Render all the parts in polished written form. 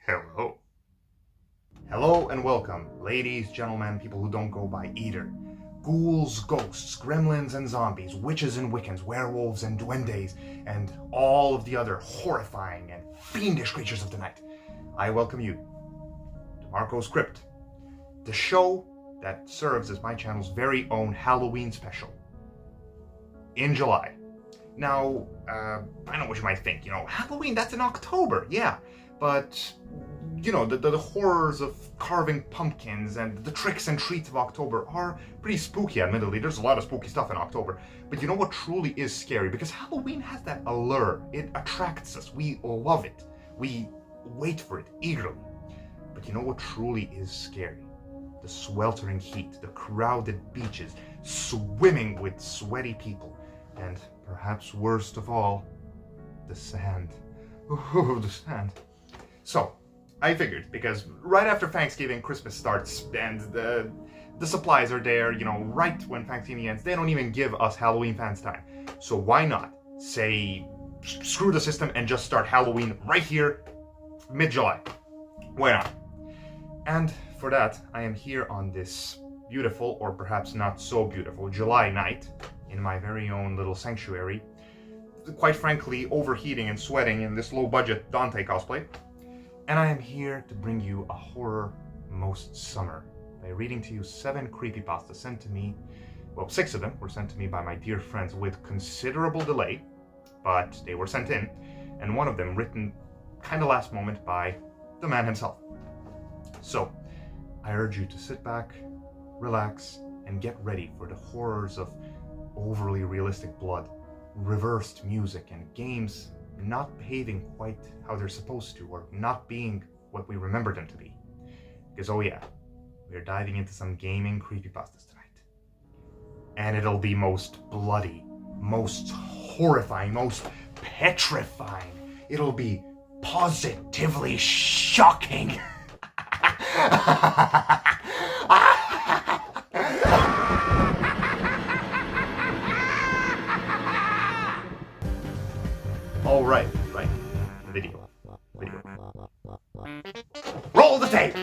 Hello. Hello and welcome, ladies, gentlemen, people who don't go by either. Ghouls, ghosts, gremlins and zombies, witches and Wiccans, werewolves and duendes, and all of the other horrifying and fiendish creatures of the night. I welcome you to Marko's Crypt, the show that serves as my channel's very own Halloween special. In July. Now, I know what you might think, Halloween, that's in October, yeah, but the horrors of carving pumpkins and the tricks and treats of October are pretty spooky, admittedly. There's a lot of spooky stuff in October. But you know what truly is scary? Because Halloween has that allure. It attracts us. We love it. We wait for it eagerly. But you know what truly is scary? The sweltering heat, the crowded beaches, swimming with sweaty people, and perhaps worst of all, the sand. Oh, the sand. So, I figured, because right after Thanksgiving, Christmas starts, and the supplies are there, right when Thanksgiving ends. They don't even give us Halloween fans time. So why not say, screw the system and just start Halloween right here, mid-July? Why not? And for that, I am here on this beautiful, or perhaps not so beautiful, July night, in my very own little sanctuary, quite frankly, overheating and sweating in this low-budget Dante cosplay. And I am here to bring you a horror most summer by reading to you 7 creepypastas sent to me. Well, 6 of them were sent to me by my dear friends with considerable delay, but they were sent in, and one of them written kind of last moment by the man himself. So, I urge you to sit back, relax, and get ready for the horrors of overly realistic blood, reversed music, and games not behaving quite how they're supposed to, or not being what we remember them to be. Because, oh yeah, we're diving into some gaming creepypastas tonight. And it'll be most bloody, most horrifying, most petrifying. It'll be positively shocking. All right, video. Roll the tape!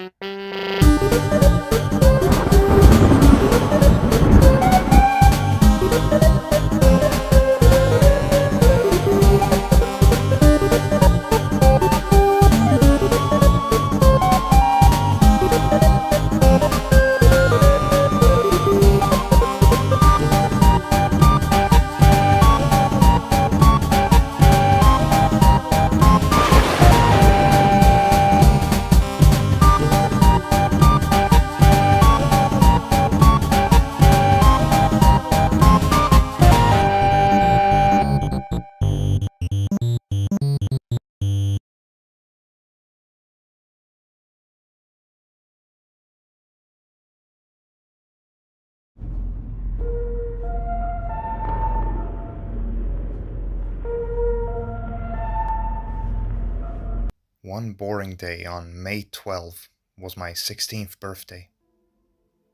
One boring day on May 12 was my 16th birthday.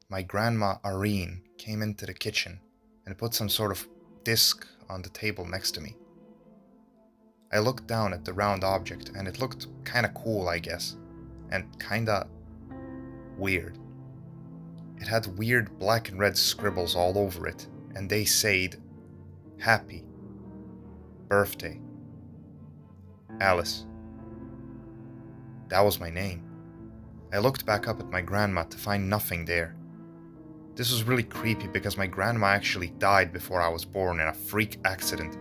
My grandma Irene came into the kitchen and put some sort of disc on the table next to me. I looked down at the round object and it looked kinda cool, I guess, and kinda weird. It had weird black and red scribbles all over it, and they said, "Happy Birthday, Alice." That was my name. I looked back up at my grandma to find nothing there. This was really creepy because my grandma actually died before I was born in a freak accident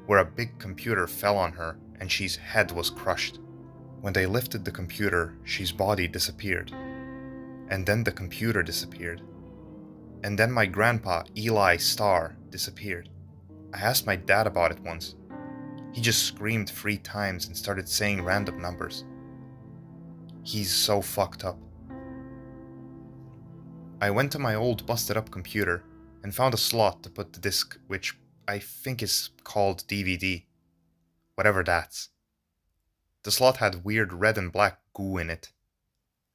where a big computer fell on her and she's head was crushed. When they lifted the computer, she's body disappeared. And then the computer disappeared. And then my grandpa, Eli Starr, disappeared. I asked my dad about it once. He just screamed 3 times and started saying random numbers. He's so fucked up. I went to my old busted up computer and found a slot to put the disc, which I think is called DVD. Whatever that's. The slot had weird red and black goo in it.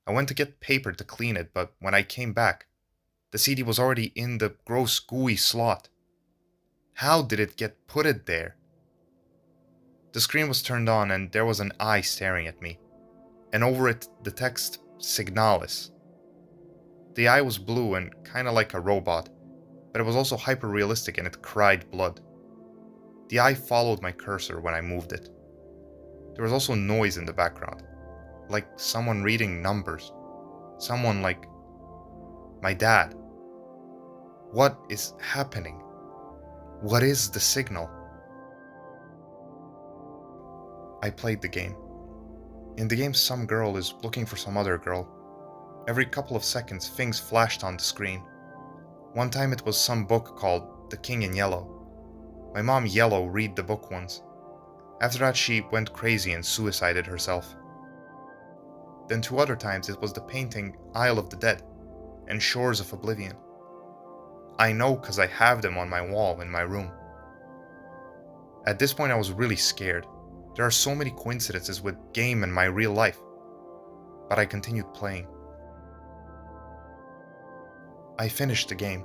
I went to get paper to clean it, but when I came back, the CD was already in the gross gooey slot. How did it get putted there? The screen was turned on and there was an eye staring at me. and over it the text Signalis. The eye was blue and kinda like a robot, but it was also hyper-realistic and it cried blood. The eye followed my cursor when I moved it. There was also noise in the background, like someone reading numbers. Someone like my dad. What is happening? What is the signal? I played the game. In the game, some girl is looking for some other girl. Every couple of seconds, things flashed on the screen. One time it was some book called The King in Yellow. My mom, Yellow, read the book once. After that, she went crazy and suicided herself. Then 2 other times it was the painting Isle of the Dead and Shores of Oblivion. I know because I have them on my wall in my room. At this point I was really scared. There are so many coincidences with game and my real life. But I continued playing. I finished the game.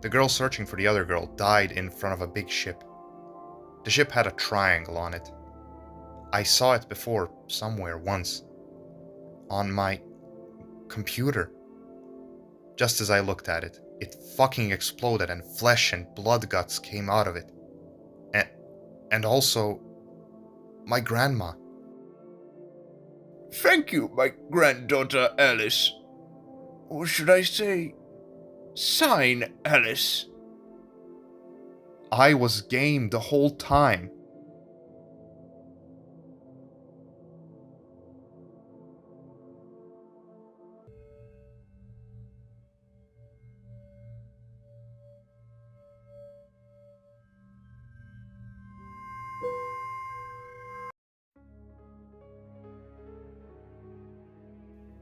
The girl searching for the other girl died in front of a big ship. The ship had a triangle on it. I saw it before, somewhere, once. On my computer. Just as I looked at it, it fucking exploded and flesh and blood guts came out of it. And also, my grandma. Thank you, my granddaughter Alice. Or should I say, Sign Alice. I was game the whole time.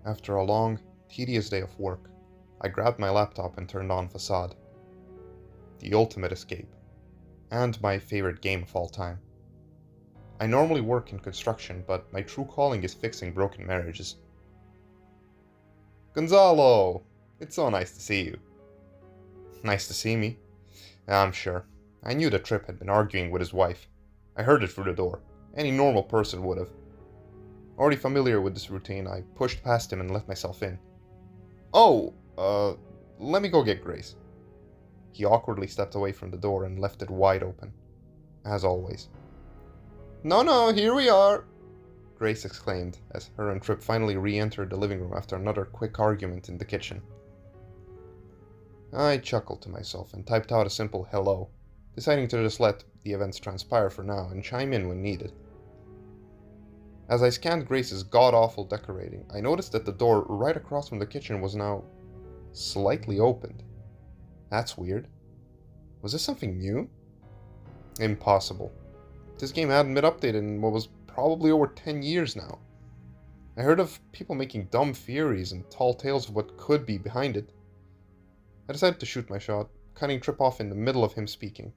After a long, tedious day of work, I grabbed my laptop and turned on Facade. The ultimate escape, and my favorite game of all time. I normally work in construction, but my true calling is fixing broken marriages. Gonzalo! It's so nice to see you. Nice to see me? I'm sure. I knew that Tripp had been arguing with his wife. I heard it through the door. Any normal person would have. Already familiar with this routine, I pushed past him and let myself in. Oh, let me go get Grace. He awkwardly stepped away from the door and left it wide open. As always. No, here we are, Grace exclaimed as her and Tripp finally re-entered the living room after another quick argument in the kitchen. I chuckled to myself and typed out a simple hello, deciding to just let the events transpire for now and chime in when needed. As I scanned Grace's god-awful decorating, I noticed that the door right across from the kitchen was now slightly opened. That's weird. Was this something new? Impossible. This game hadn't been updated in what was probably over 10 years now. I heard of people making dumb theories and tall tales of what could be behind it. I decided to shoot my shot, cutting Tripp off in the middle of him speaking.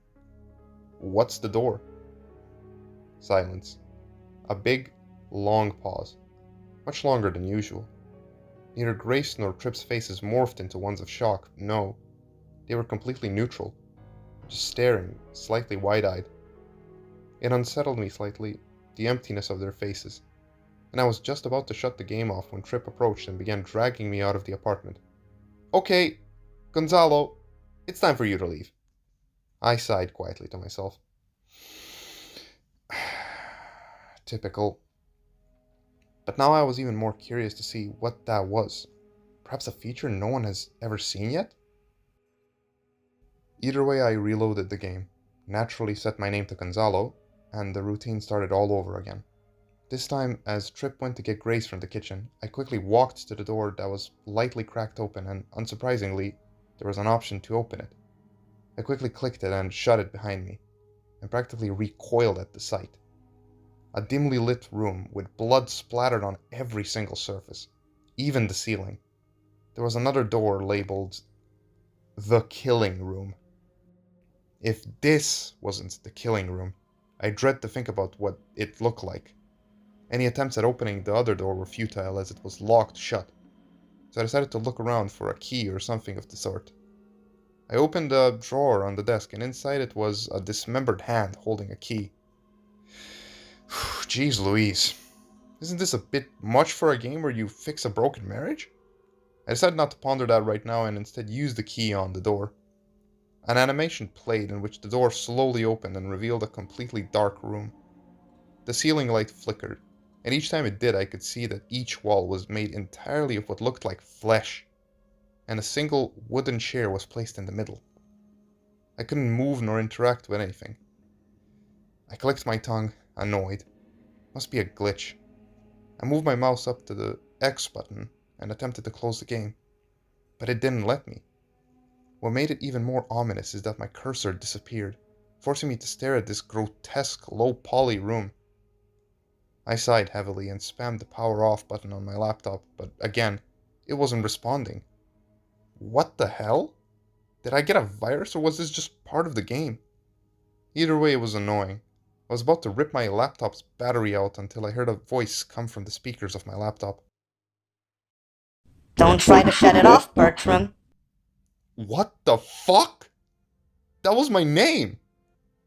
What's the door? Silence. A big, long pause. Much longer than usual. Neither Grace nor Tripp's faces morphed into ones of shock, no. They were completely neutral. Just staring, slightly wide-eyed. It unsettled me slightly, the emptiness of their faces. And I was just about to shut the game off when Tripp approached and began dragging me out of the apartment. Okay, Gonzalo, it's time for you to leave. I sighed quietly to myself. Typical. But now I was even more curious to see what that was. Perhaps a feature no one has ever seen yet? Either way, I reloaded the game, naturally set my name to Gonzalo, and the routine started all over again. This time, as Tripp went to get Grace from the kitchen, I quickly walked to the door that was lightly cracked open, and unsurprisingly, there was an option to open it. I quickly clicked it and shut it behind me, and practically recoiled at the sight. A dimly lit room with blood splattered on every single surface, even the ceiling. There was another door labeled The Killing Room. If this wasn't the killing room, I dread to think about what it looked like. Any attempts at opening the other door were futile as it was locked shut, so I decided to look around for a key or something of the sort. I opened a drawer on the desk, and inside it was a dismembered hand holding a key. Jeez Louise. Isn't this a bit much for a game where you fix a broken marriage? I decided not to ponder that right now and instead use the key on the door. An animation played in which the door slowly opened and revealed a completely dark room. The ceiling light flickered, and each time it did I could see that each wall was made entirely of what looked like flesh, and a single wooden chair was placed in the middle. I couldn't move nor interact with anything. I clicked my tongue, annoyed. Must be a glitch. I moved my mouse up to the X button and attempted to close the game, but it didn't let me. What made it even more ominous is that my cursor disappeared, forcing me to stare at this grotesque, low-poly room. I sighed heavily and spammed the power off button on my laptop, but again, it wasn't responding. What the hell? Did I get a virus or was this just part of the game? Either way, it was annoying. I was about to rip my laptop's battery out until I heard a voice come from the speakers of my laptop. Don't try to shut it off, Bertram. What the fuck? That was my name!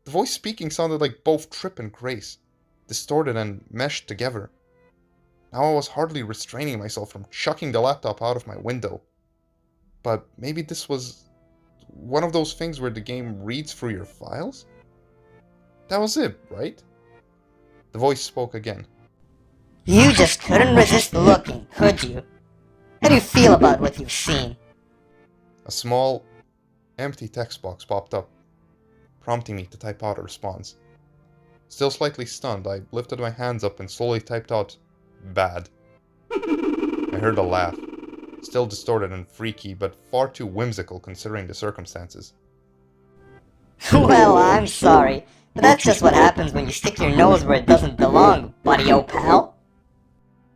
The voice speaking sounded like both Trip and Grace, distorted and meshed together. Now I was hardly restraining myself from chucking the laptop out of my window. But maybe this was one of those things where the game reads through your files? That was it, right? The voice spoke again. You just couldn't resist looking, could you? How do you feel about what you've seen? A small, empty text box popped up, prompting me to type out a response. Still slightly stunned, I lifted my hands up and slowly typed out, "Bad." I heard a laugh, still distorted and freaky, but far too whimsical considering the circumstances. Well, I'm sorry, but that's just what happens when you stick your nose where it doesn't belong, buddy-o pal.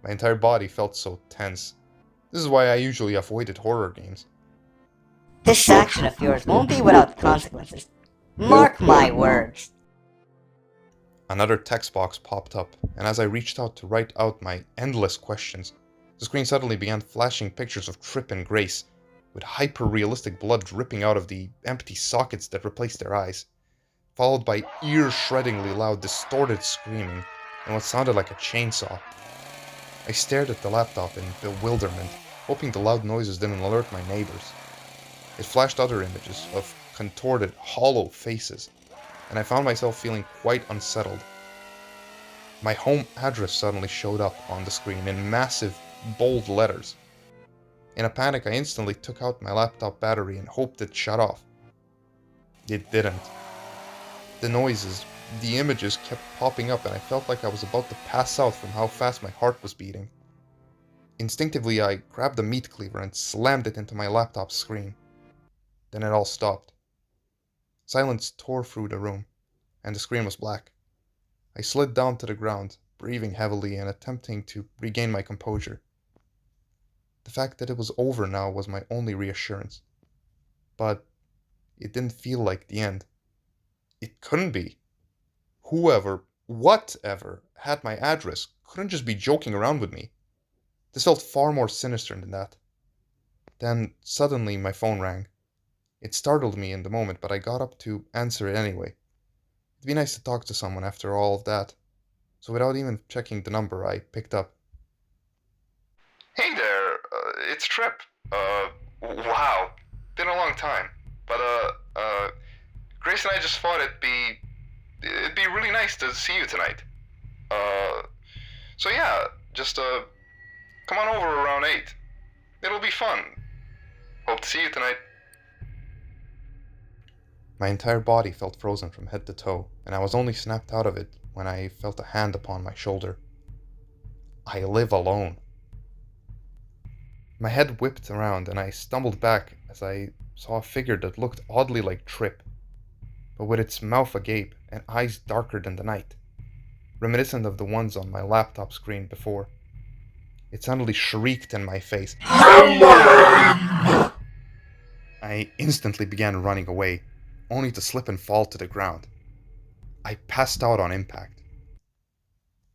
My entire body felt so tense. This is why I usually avoided horror games. This action of yours won't be without consequences. Mark my words. Another text box popped up, and as I reached out to write out my endless questions, the screen suddenly began flashing pictures of Trip and Grace, with hyper-realistic blood dripping out of the empty sockets that replaced their eyes, followed by ear-shreddingly loud, distorted screaming and what sounded like a chainsaw. I stared at the laptop in bewilderment, hoping the loud noises didn't alert my neighbors. It flashed other images of contorted, hollow faces, and I found myself feeling quite unsettled. My home address suddenly showed up on the screen in massive, bold letters. In a panic, I instantly took out my laptop battery and hoped it shut off. It didn't. The noises, the images kept popping up and I felt like I was about to pass out from how fast my heart was beating. Instinctively, I grabbed the meat cleaver and slammed it into my laptop's screen. Then it all stopped. Silence tore through the room, and the screen was black. I slid down to the ground, breathing heavily and attempting to regain my composure. The fact that it was over now was my only reassurance. But it didn't feel like the end. It couldn't be. Whoever, whatever, had my address couldn't just be joking around with me. This felt far more sinister than that. Then, suddenly, my phone rang. It startled me in the moment, but I got up to answer it anyway. It'd be nice to talk to someone after all of that. So without even checking the number, I picked up. Hey there, it's Trip. Wow. Been a long time. But, Grace and I just thought it'd be really nice to see you tonight. So yeah, just, come on over around 8. It'll be fun. Hope to see you tonight. My entire body felt frozen from head to toe, and I was only snapped out of it when I felt a hand upon my shoulder. I live alone. My head whipped around and I stumbled back as I saw a figure that looked oddly like Trip, but with its mouth agape and eyes darker than the night, reminiscent of the ones on my laptop screen before. It suddenly shrieked in my face. I instantly began running away, only to slip and fall to the ground. I passed out on impact.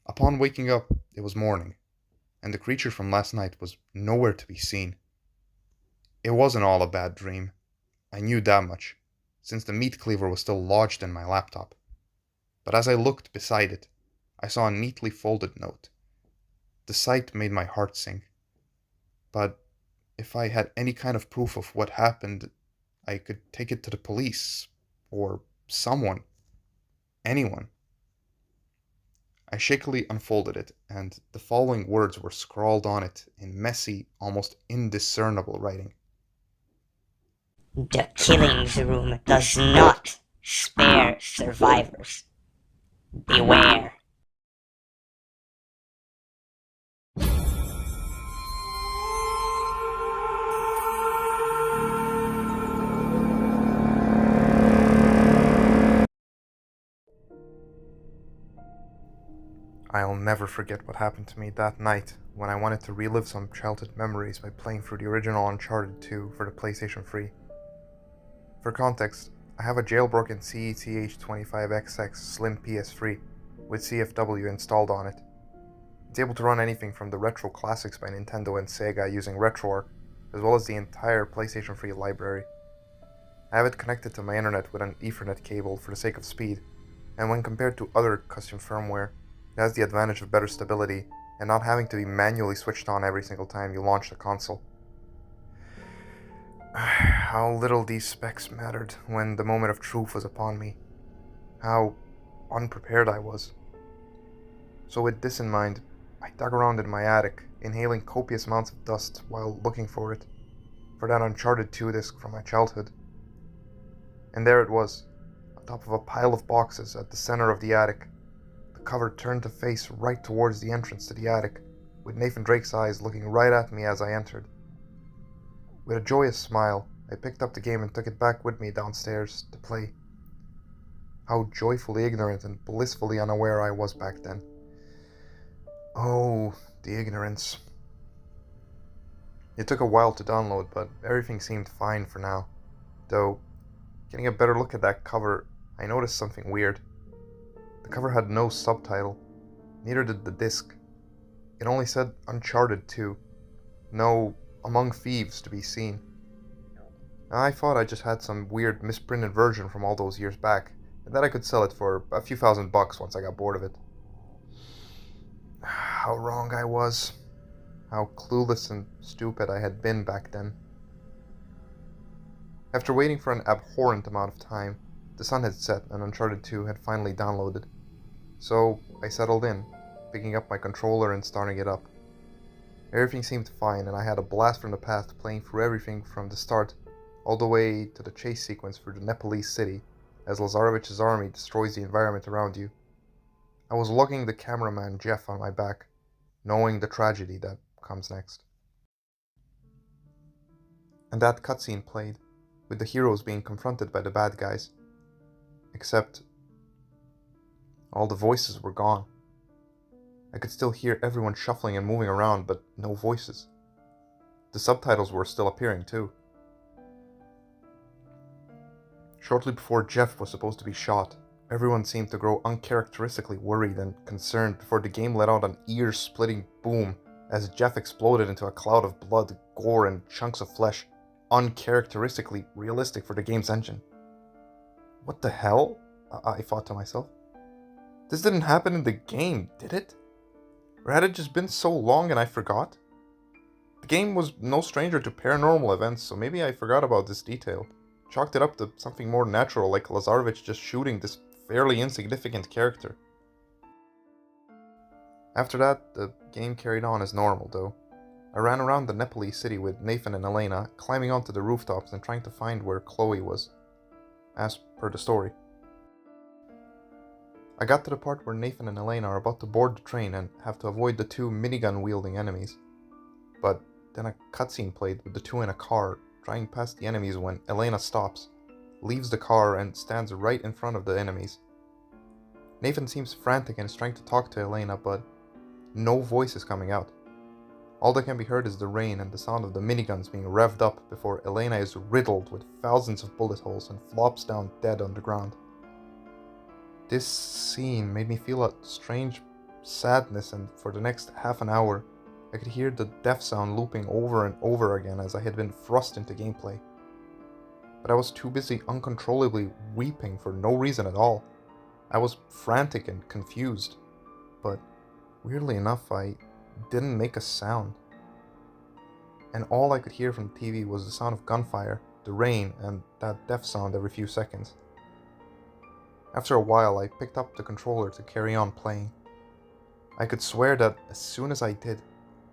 Upon waking up, it was morning, and the creature from last night was nowhere to be seen. It wasn't all a bad dream. I knew that much, since the meat cleaver was still lodged in my laptop. But as I looked beside it, I saw a neatly folded note. The sight made my heart sink. But if I had any kind of proof of what happened, I could take it to the police, or someone, anyone. I shakily unfolded it, and the following words were scrawled on it in messy, almost indiscernible writing. The Killings Room does not spare survivors. Beware. I'll never forget what happened to me that night when I wanted to relive some childhood memories by playing through the original Uncharted 2 for the PlayStation 3. For context, I have a jailbroken CETH25XX Slim PS3 with CFW installed on it. It's able to run anything from the retro classics by Nintendo and Sega using RetroArch, as well as the entire PlayStation 3 library. I have it connected to my internet with an Ethernet cable for the sake of speed, and when compared to other custom firmware, it has the advantage of better stability and not having to be manually switched on every single time you launch the console. How little these specs mattered when the moment of truth was upon me. How unprepared I was. So with this in mind, I dug around in my attic, inhaling copious amounts of dust while looking for it, for that Uncharted 2 disc from my childhood. And there it was, on top of a pile of boxes at the center of the attic, the cover turned to face right towards the entrance to the attic, with Nathan Drake's eyes looking right at me as I entered. With a joyous smile, I picked up the game and took it back with me downstairs to play. How joyfully ignorant and blissfully unaware I was back then. Oh, the ignorance. It took a while to download, but everything seemed fine for now. Though, getting a better look at that cover, I noticed something weird. The cover had no subtitle, neither did the disc. It only said Uncharted 2. No Among Thieves to be seen. I thought I just had some weird misprinted version from all those years back, and that I could sell it for a few $1,000 once I got bored of it. How wrong I was. How clueless and stupid I had been back then. After waiting for an abhorrent amount of time, the sun had set and Uncharted 2 had finally downloaded. So I settled in, picking up my controller and starting it up. Everything seemed fine, and I had a blast from the past playing through everything from the start all the way to the chase sequence through the Nepalese city as Lazarevich's army destroys the environment around you. I was lugging the cameraman Jeff on my back, knowing the tragedy that comes next. And that cutscene played, with the heroes being confronted by the bad guys. Except all the voices were gone. I could still hear everyone shuffling and moving around, but no voices. The subtitles were still appearing too. Shortly before Jeff was supposed to be shot, everyone seemed to grow uncharacteristically worried and concerned before the game let out an ear-splitting boom as Jeff exploded into a cloud of blood, gore, and chunks of flesh, uncharacteristically realistic for the game's engine. What the hell? I thought to myself. This didn't happen in the game, did it? Or had it just been so long and I forgot? The game was no stranger to paranormal events, so maybe I forgot about this detail. Chalked it up to something more natural, like Lazarevich just shooting this fairly insignificant character. After that, the game carried on as normal, though. I ran around the Nepalese city with Nathan and Elena, climbing onto the rooftops and trying to find where Chloe was, as per the story. I got to the part where Nathan and Elena are about to board the train and have to avoid the two minigun-wielding enemies. But then a cutscene played with the two in a car, trying past the enemies when Elena stops, leaves the car and stands right in front of the enemies. Nathan seems frantic and is trying to talk to Elena, but no voice is coming out. All that can be heard is the rain and the sound of the miniguns being revved up before Elena is riddled with thousands of bullet holes and flops down dead on the ground. This scene made me feel a strange sadness, and for the next half an hour, I could hear the death sound looping over and over again as I had been thrust into gameplay. But I was too busy uncontrollably weeping for no reason at all. I was frantic and confused, but weirdly enough, I didn't make a sound. And all I could hear from the TV was the sound of gunfire, the rain, and that death sound every few seconds. After a while, I picked up the controller to carry on playing. I could swear that as soon as I did,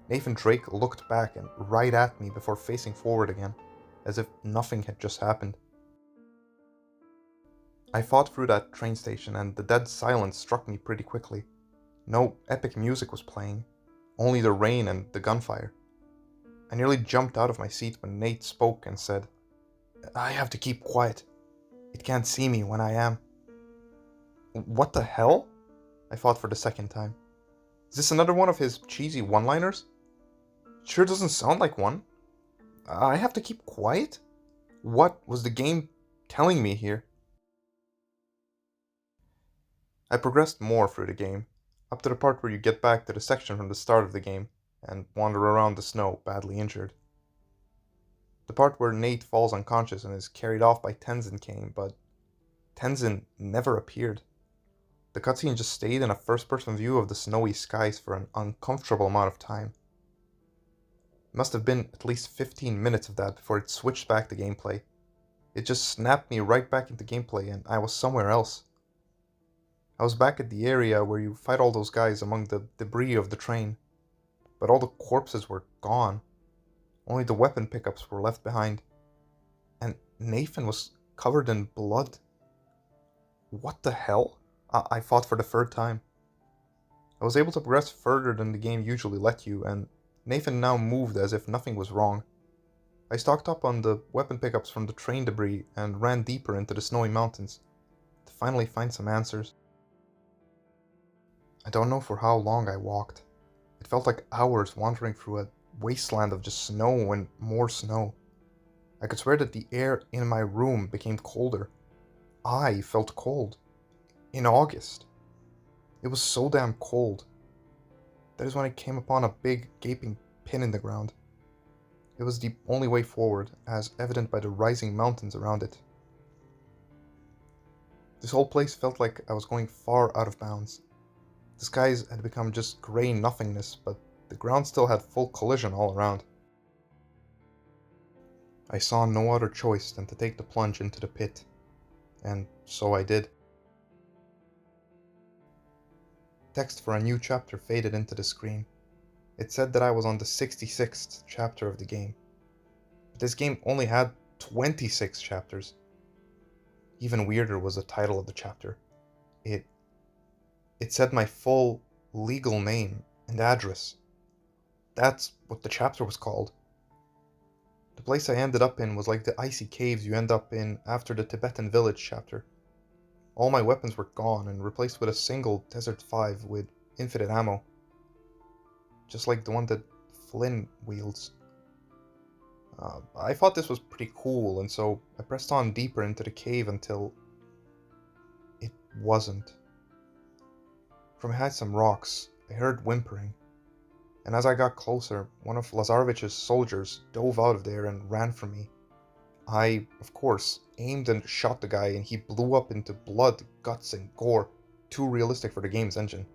Nathan Drake looked back and right at me before facing forward again, as if nothing had just happened. I fought through that train station and the dead silence struck me pretty quickly. No epic music was playing, only the rain and the gunfire. I nearly jumped out of my seat when Nate spoke and said, "I have to keep quiet. It can't see me when I am." What the hell? I thought for the second time. Is this another one of his cheesy one-liners? It sure doesn't sound like one. I have to keep quiet? What was the game telling me here? I progressed more through the game, up to the part where you get back to the section from the start of the game, and wander around the snow, badly injured. The part where Nate falls unconscious and is carried off by Tenzin came, but Tenzin never appeared. The cutscene just stayed in a first-person view of the snowy skies for an uncomfortable amount of time. It must have been at least 15 minutes of that before it switched back to gameplay. It just snapped me right back into gameplay and I was somewhere else. I was back at the area where you fight all those guys among the debris of the train, but all the corpses were gone. Only the weapon pickups were left behind. And Nathan was covered in blood. What the hell? I fought for the third time. I was able to progress further than the game usually let you, and Nathan now moved as if nothing was wrong. I stocked up on the weapon pickups from the train debris and ran deeper into the snowy mountains to finally find some answers. I don't know for how long I walked. It felt like hours wandering through a wasteland of just snow and more snow. I could swear that the air in my room became colder. I felt cold. In August. It was so damn cold. That is when I came upon a big, gaping pin in the ground. It was the only way forward, as evident by the rising mountains around it. This whole place felt like I was going far out of bounds. The skies had become just grey nothingness, but the ground still had full collision all around. I saw no other choice than to take the plunge into the pit, and so I did. Text for a new chapter faded into the screen. It said that I was on the 66th chapter of the game. But this game only had 26 chapters. Even weirder was the title of the chapter. It said my full legal name and address. That's what the chapter was called. The place I ended up in was like the icy caves you end up in after the Tibetan village chapter. All my weapons were gone and replaced with a single Desert 5 with infinite ammo. Just like the one that Flynn wields. I thought this was pretty cool, and so I pressed on deeper into the cave until it wasn't. From behind some rocks, I heard whimpering, and as I got closer, one of Lazarevich's soldiers dove out of there and ran from me. I, of course, aimed and shot the guy, and he blew up into blood, guts, and gore, too realistic for the game's engine.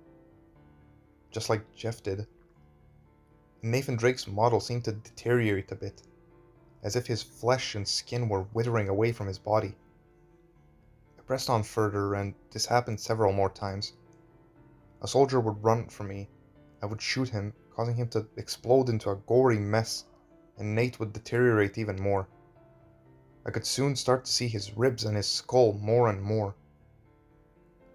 Just like Jeff did. Nathan Drake's model seemed to deteriorate a bit, as if his flesh and skin were withering away from his body. I pressed on further, and this happened several more times. A soldier would run from me, I would shoot him, causing him to explode into a gory mess, and Nate would deteriorate even more. I could soon start to see his ribs and his skull more and more.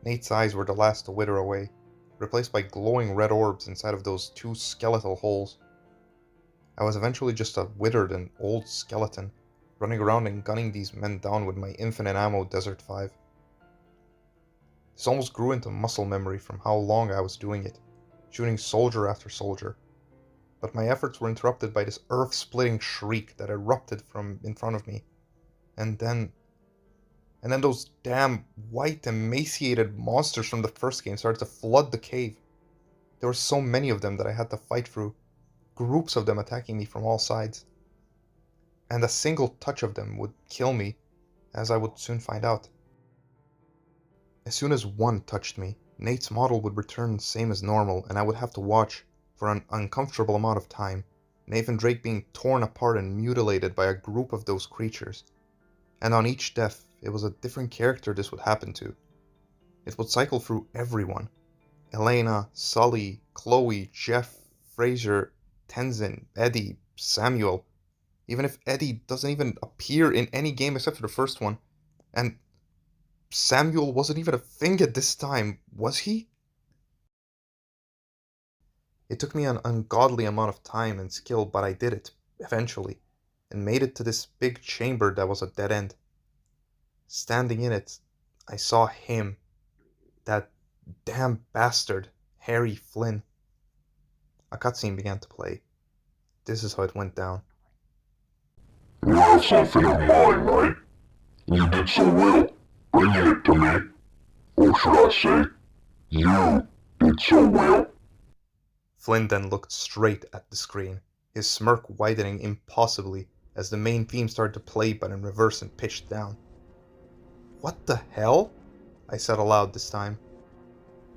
Nate's eyes were the last to wither away, replaced by glowing red orbs inside of those two skeletal holes. I was eventually just a withered and old skeleton, running around and gunning these men down with my infinite ammo Desert 5. This almost grew into muscle memory from how long I was doing it, shooting soldier after soldier. But my efforts were interrupted by this earth-splitting shriek that erupted from in front of me. And then those damn white emaciated monsters from the first game started to flood the cave. There were so many of them that I had to fight through, groups of them attacking me from all sides. And a single touch of them would kill me, as I would soon find out. As soon as one touched me, Nate's model would return same as normal, and I would have to watch for an uncomfortable amount of time, Nathan Drake being torn apart and mutilated by a group of those creatures. And on each death, it was a different character this would happen to. It would cycle through everyone. Elena, Sully, Chloe, Jeff, Fraser, Tenzin, Eddie, Samuel. Even if Eddie doesn't even appear in any game except for the first one. And Samuel wasn't even a thing at this time, was he? It took me an ungodly amount of time and skill, but I did it, eventually, and made it to this big chamber that was a dead end. Standing in it, I saw him, that damn bastard, Harry Flynn. A cutscene began to play. This is how it went down. You have something of mine, right? You did so well, bringing it to me. Or should I say, you did so well. Flynn then looked straight at the screen, his smirk widening impossibly as the main theme started to play but in reverse and pitched down. What the hell? I said aloud this time.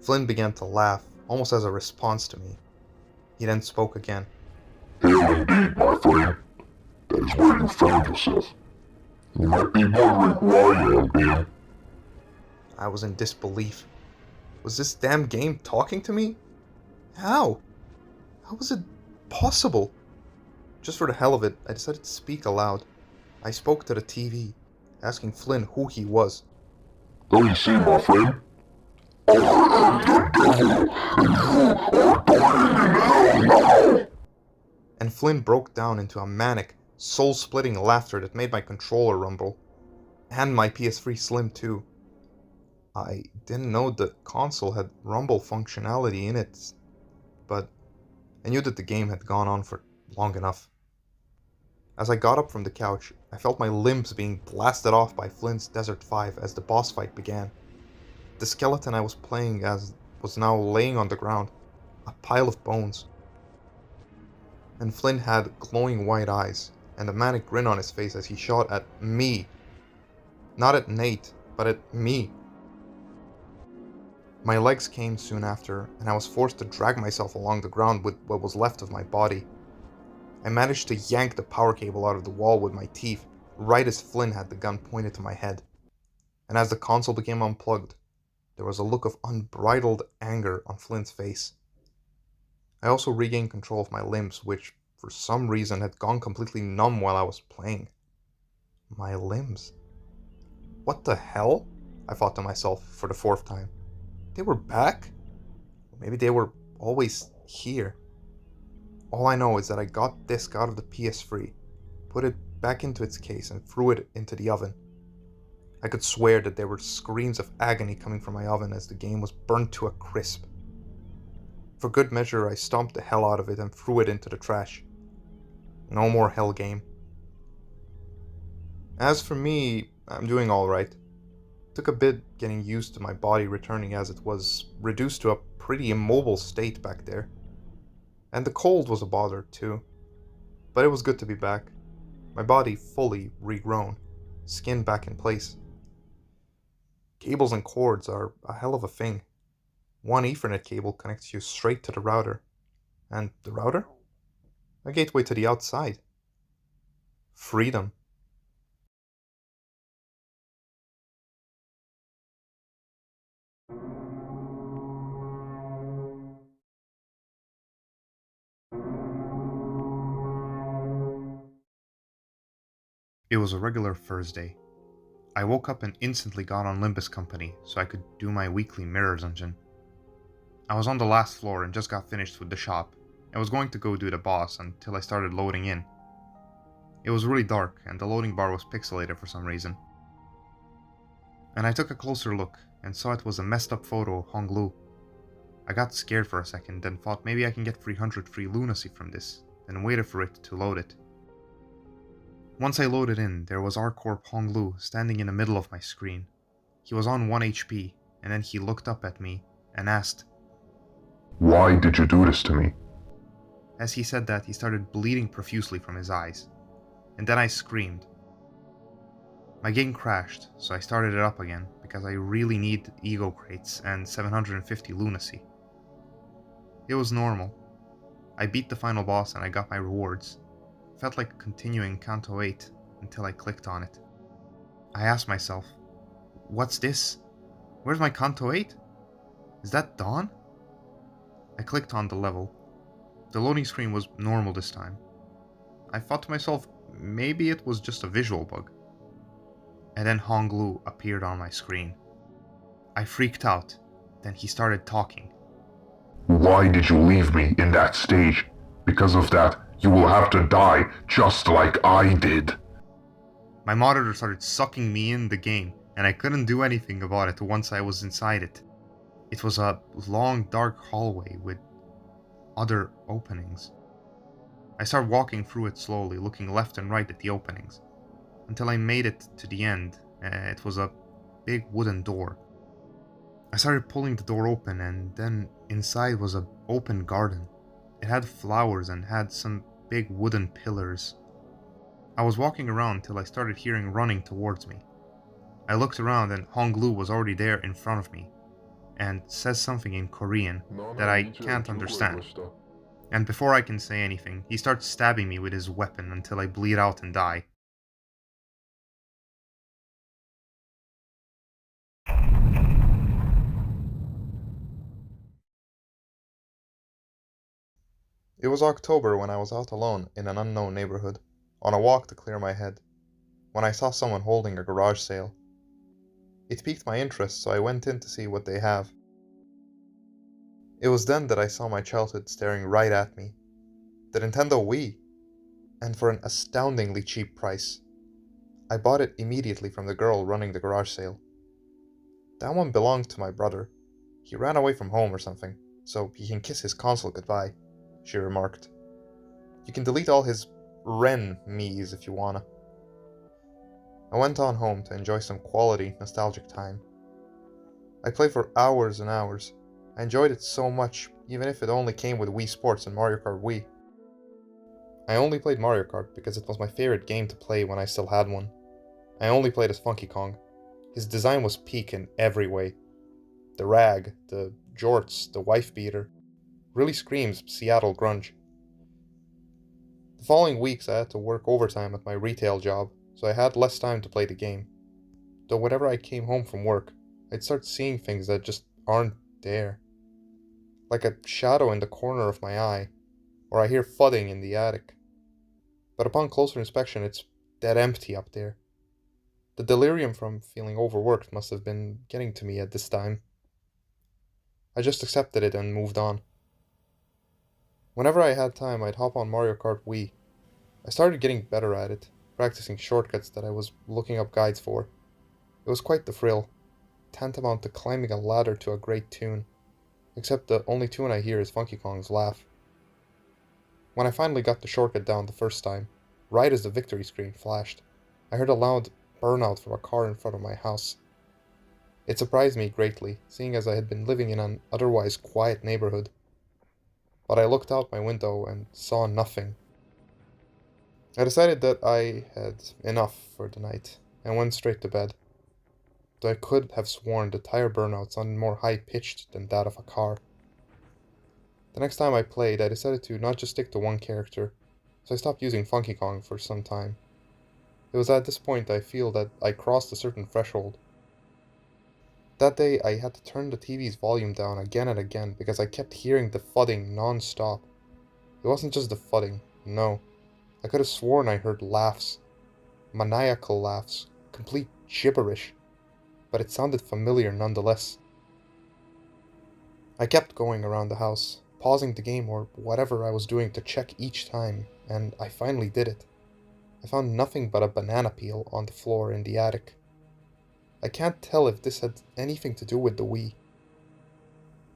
Flynn began to laugh, almost as a response to me. He then spoke again. Hail indeed, my friend. That is where you found yourself. You might be wondering who I am, Emin. I was in disbelief. Was this damn game talking to me? How? How was it possible? Just for the hell of it, I decided to speak aloud. I spoke to the TV, asking Flynn who he was. Though you see, my friend, I am the devil, and you are dying now. And Flynn broke down into a manic, soul-splitting laughter that made my controller rumble. And my PS3 Slim too. I didn't know the console had rumble functionality in it, but I knew that the game had gone on for long enough. As I got up from the couch, I felt my limbs being blasted off by Flynn's Desert 5 as the boss fight began. The skeleton I was playing as was now laying on the ground, a pile of bones. And Flynn had glowing white eyes, and a manic grin on his face as he shot at me. Not at Nate, but at me. My legs came soon after, and I was forced to drag myself along the ground with what was left of my body. I managed to yank the power cable out of the wall with my teeth, right as Flynn had the gun pointed to my head. And as the console became unplugged, there was a look of unbridled anger on Flynn's face. I also regained control of my limbs, which, for some reason, had gone completely numb while I was playing. My limbs? What the hell? I thought to myself for the fourth time. They were back? Or maybe they were always here. All I know is that I got disc out of the PS3, put it back into its case and threw it into the oven. I could swear that there were screams of agony coming from my oven as the game was burnt to a crisp. For good measure, I stomped the hell out of it and threw it into the trash. No more hell game. As for me, I'm doing alright. Took a bit getting used to my body returning as it was reduced to a pretty immobile state back there. And the cold was a bother too. But it was good to be back. My body fully regrown, skin back in place. Cables and cords are a hell of a thing. One Ethernet cable connects you straight to the router. And the router? A gateway to the outside. Freedom. It was a regular Thursday. I woke up and instantly got on Limbus Company so I could do my weekly mirror dungeon. I was on the last floor and just got finished with the shop. I was going to go do the boss until I started loading in. It was really dark and the loading bar was pixelated for some reason. And I took a closer look and saw it was a messed up photo of Honglu. I got scared for a second, then thought maybe I can get 300 free lunacy from this, then waited for it to load it. Once I loaded in, there was R-Corp Honglu standing in the middle of my screen. He was on 1 HP, and then he looked up at me and asked, Why did you do this to me? As he said that, he started bleeding profusely from his eyes. And then I screamed. My game crashed, so I started it up again, because I really need ego crates and 750 lunacy. It was normal. I beat the final boss and I got my rewards. It felt like continuing Kanto 8 until I clicked on it. I asked myself, what's this? Where's my Kanto 8? Is that Dawn? I clicked on the level. The loading screen was normal this time. I thought to myself, maybe it was just a visual bug. And then Honglu appeared on my screen. I freaked out. Then he started talking. Why did you leave me in that stage? Because of that, you will have to die just like I did. My monitor started sucking me in the game, and I couldn't do anything about it once I was inside it. It was a long, dark hallway with other openings. I started walking through it slowly, looking left and right at the openings, until I made it to the end. It was a big wooden door. I started pulling the door open, and then inside was an open garden. It had flowers and had some big wooden pillars. I was walking around till I started hearing running towards me. I looked around and Honglu was already there in front of me, and says something in Korean that I can't understand. And before I can say anything, he starts stabbing me with his weapon until I bleed out and die. It was October when I was out alone in an unknown neighborhood, on a walk to clear my head, when I saw someone holding a garage sale. It piqued my interest, so I went in to see what they have. It was then that I saw my childhood staring right at me. The Nintendo Wii, and for an astoundingly cheap price. I bought it immediately from the girl running the garage sale. That one belonged to my brother. He ran away from home or something, so he can kiss his console goodbye, she remarked. You can delete all his Ren me's if you wanna. I went on home to enjoy some quality, nostalgic time. I played for hours and hours. I enjoyed it so much, even if it only came with Wii Sports and Mario Kart Wii. I only played Mario Kart because it was my favorite game to play when I still had one. I only played as Funky Kong. His design was peak in every way. The rag, the jorts, the wife beater. Really screams Seattle grunge. The following weeks I had to work overtime at my retail job, so I had less time to play the game. Though whenever I came home from work, I'd start seeing things that just aren't there. Like a shadow in the corner of my eye, or I hear thudding in the attic. But upon closer inspection, it's dead empty up there. The delirium from feeling overworked must have been getting to me at this time. I just accepted it and moved on. Whenever I had time, I'd hop on Mario Kart Wii. I started getting better at it, practicing shortcuts that I was looking up guides for. It was quite the thrill, tantamount to climbing a ladder to a great tune, except the only tune I hear is Funky Kong's laugh. When I finally got the shortcut down the first time, right as the victory screen flashed, I heard a loud burnout from a car in front of my house. It surprised me greatly, seeing as I had been living in an otherwise quiet neighborhood. But I looked out my window and saw nothing. I decided that I had enough for the night, and went straight to bed. Though I could have sworn the tire burnout sounded more high-pitched than that of a car. The next time I played, I decided to not just stick to one character, so I stopped using Funky Kong for some time. It was at this point I feel that I crossed a certain threshold. That day I had to turn the TV's volume down again and again because I kept hearing the thudding non-stop. It wasn't just the thudding, no. I could have sworn I heard laughs. Maniacal laughs. Complete gibberish. But it sounded familiar nonetheless. I kept going around the house, pausing the game or whatever I was doing to check each time, and I finally did it. I found nothing but a banana peel on the floor in the attic. I can't tell if this had anything to do with the Wii.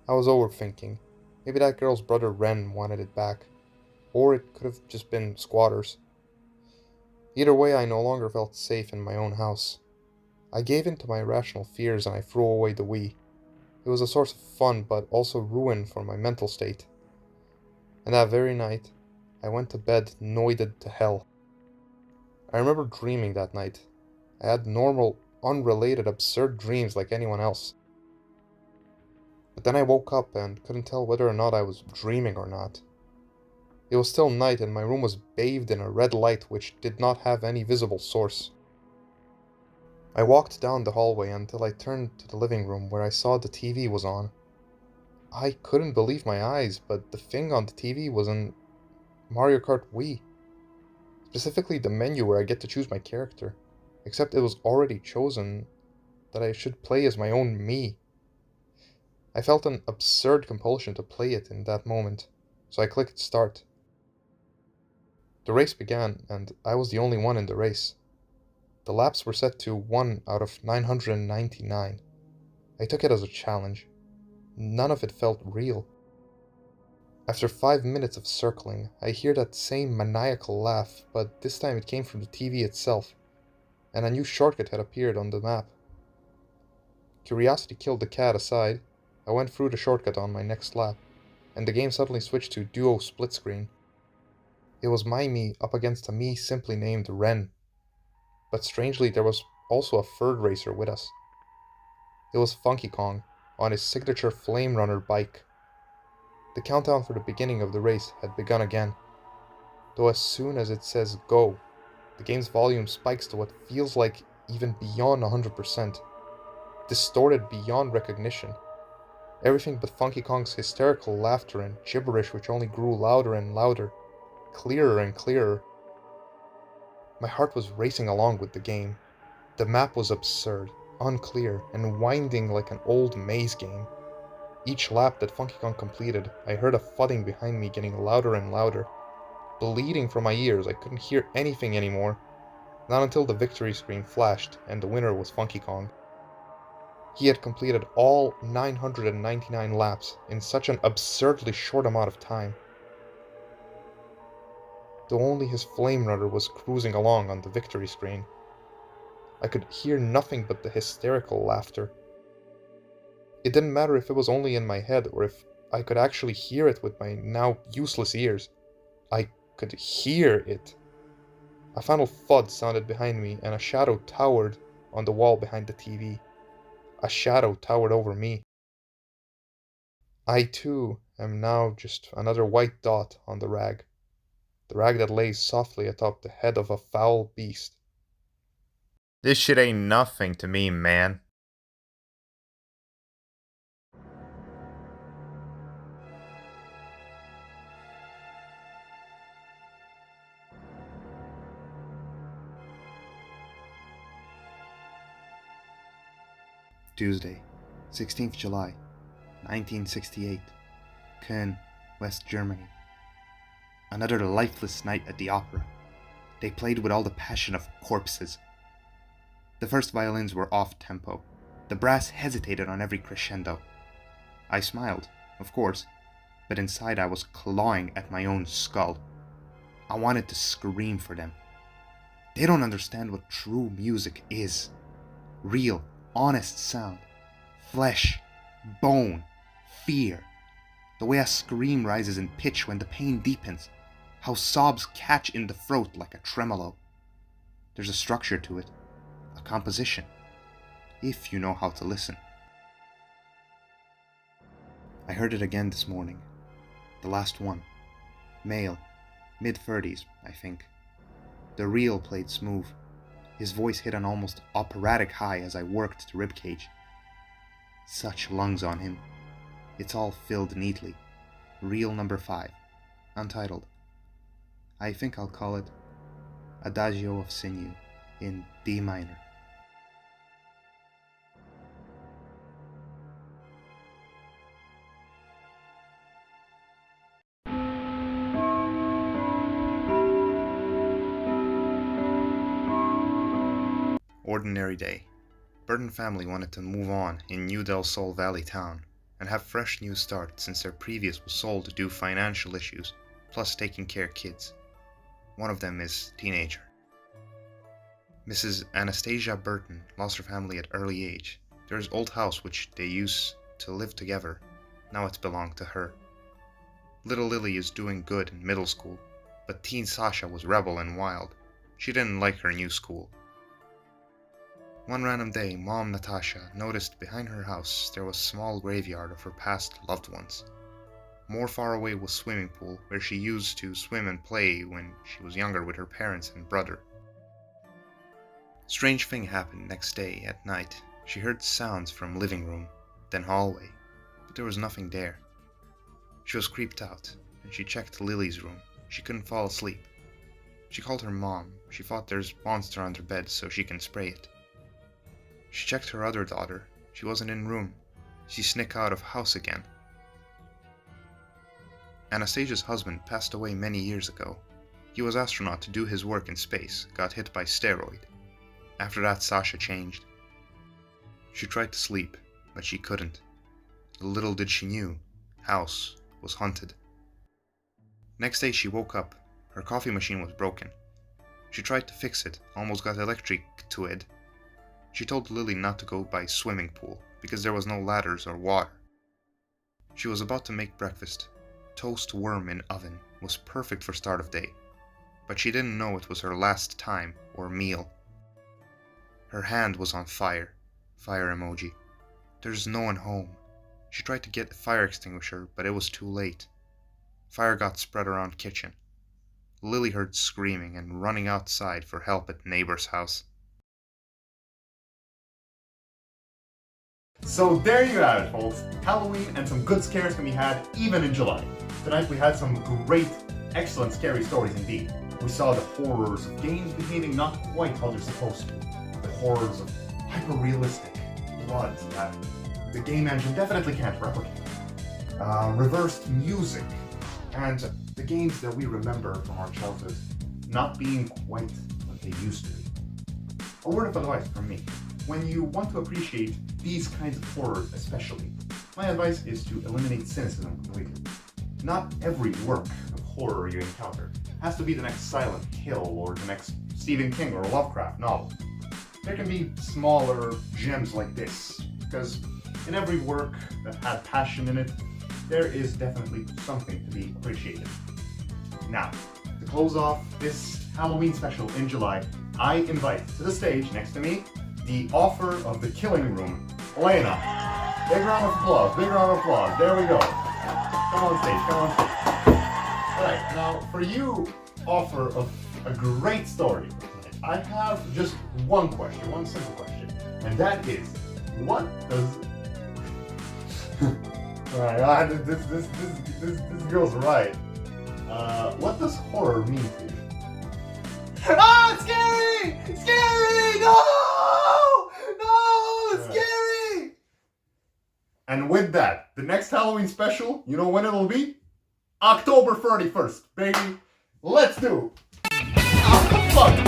I was overthinking. Maybe that girl's brother Ren wanted it back. Or it could have just been squatters. Either way, I no longer felt safe in my own house. I gave in to my irrational fears and I threw away the Wii. It was a source of fun, but also ruin for my mental state. And that very night, I went to bed noided to hell. I remember dreaming that night. I had normal, unrelated, absurd dreams like anyone else. But then I woke up and couldn't tell whether or not I was dreaming or not. It was still night and my room was bathed in a red light which did not have any visible source. I walked down the hallway until I turned to the living room where I saw the TV was on. I couldn't believe my eyes, but the thing on the TV was an Mario Kart Wii. Specifically the menu where I get to choose my character. Except it was already chosen that I should play as my own me. I felt an absurd compulsion to play it in that moment, so I clicked start. The race began, and I was the only one in the race. The laps were set to 1 out of 999. I took it as a challenge. None of it felt real. After 5 minutes of circling, I hear that same maniacal laugh, but this time it came from the TV itself, and a new shortcut had appeared on the map. Curiosity killed the cat aside, I went through the shortcut on my next lap, and the game suddenly switched to duo split screen. It was my me up against a me simply named Ren. But strangely, there was also a third racer with us. It was Funky Kong, on his signature Flame Runner bike. The countdown for the beginning of the race had begun again, though as soon as it says go, the game's volume spikes to what feels like even beyond 100%, distorted beyond recognition. Everything but Funky Kong's hysterical laughter and gibberish which only grew louder and louder, clearer and clearer. My heart was racing along with the game. The map was absurd, unclear, and winding like an old maze game. Each lap that Funky Kong completed, I heard a thudding behind me getting louder and louder. Bleeding from my ears, I couldn't hear anything anymore. Not until the victory screen flashed, and the winner was Funky Kong. He had completed all 999 laps in such an absurdly short amount of time. Though only his flame runner was cruising along on the victory screen. I could hear nothing but the hysterical laughter. It didn't matter if it was only in my head or if I could actually hear it with my now useless ears. I could hear it. A final thud sounded behind me and a shadow towered on the wall behind the TV. A shadow towered over me. I too am now just another white dot on the rag that lays softly atop the head of a foul beast. This shit ain't nothing to me, man. Tuesday, 16th July, 1968. Köln, West Germany. Another lifeless night at the opera. They played with all the passion of corpses. The first violins were off-tempo. The brass hesitated on every crescendo. I smiled, of course, but inside I was clawing at my own skull. I wanted to scream for them. They don't understand what true music is. Real, honest sound. Flesh, bone, fear. The way a scream rises in pitch when the pain deepens. How sobs catch in the throat like a tremolo. There's a structure to it, a composition, if you know how to listen. I heard it again this morning. The last one. Male, mid-30s, I think. The reel played smooth. His voice hit an almost operatic high as I worked the ribcage. Such lungs on him. It's all filled neatly. Reel number 5. Untitled. I think I'll call it Adagio of Sinew in D minor. Ordinary day. Burton family wanted to move on in New Del Sol Valley town and have fresh new start since their previous was sold due to financial issues, plus taking care of kids. One of them is teenager. Mrs. Anastasia Burton lost her family at early age. There's old house which they used to live together. Now it's belonged to her. Little Lily is doing good in middle school, but teen Sasha was rebel and wild. She didn't like her new school. One random day, Mom Natasha noticed behind her house there was a small graveyard of her past loved ones. More far away was swimming pool, where she used to swim and play when she was younger with her parents and brother. Strange thing happened next day at night. She heard sounds from living room, then hallway, but there was nothing there. She was creeped out, and she checked Lily's room. She couldn't fall asleep. She called her mom. She thought there's monster under bed so she can spray it. She checked her other daughter. She wasn't in room. She sneaked out of house again. Anastasia's husband passed away many years ago. He was astronaut to do his work in space, got hit by steroid. After that, Sasha changed. She tried to sleep, but she couldn't. Little did she knew, house was haunted. Next day she woke up. Her coffee machine was broken. She tried to fix it, almost got electric to it. She told Lily not to go by swimming pool, because there was no ladders or water. She was about to make breakfast. Toast worm in oven was perfect for start of day, but she didn't know it was her last time or meal. Her hand was on fire. Fire emoji. There's no one home. She tried to get a fire extinguisher, but it was too late. Fire got spread around kitchen. Lily heard screaming and running outside for help at neighbor's house. So there you have it, folks. Halloween and some good scares can be had even in July. Tonight we had some great, excellent scary stories indeed. We saw the horrors of games behaving not quite how they're supposed to. The horrors of hyper-realistic bloods that the game engine definitely can't replicate. Reversed music, and the games that we remember from our childhood not being quite what they used to be. A word of advice from me. When you want to appreciate these kinds of horrors especially, my advice is to eliminate cynicism completely. Not every work of horror you encounter has to be the next Silent Hill or the next Stephen King or Lovecraft novel. There can be smaller gems like this, because in every work that had passion in it, there is definitely something to be appreciated. Now, to close off this Halloween special in July, I invite to the stage next to me the author of The Killing Room, Lena. Big round of applause, big round of applause. There we go. Come on stage, come on stage. Alright, now for you, author of a great story, I have just one question, one simple question, and that is, what does... Alright, this girl's right. What does horror mean to you? Ah, it's scary! It's scary! No! No! It's scary! And with that, the next Halloween special, you know when it'll be? October 31st, baby. Let's do it! Oh, fuck!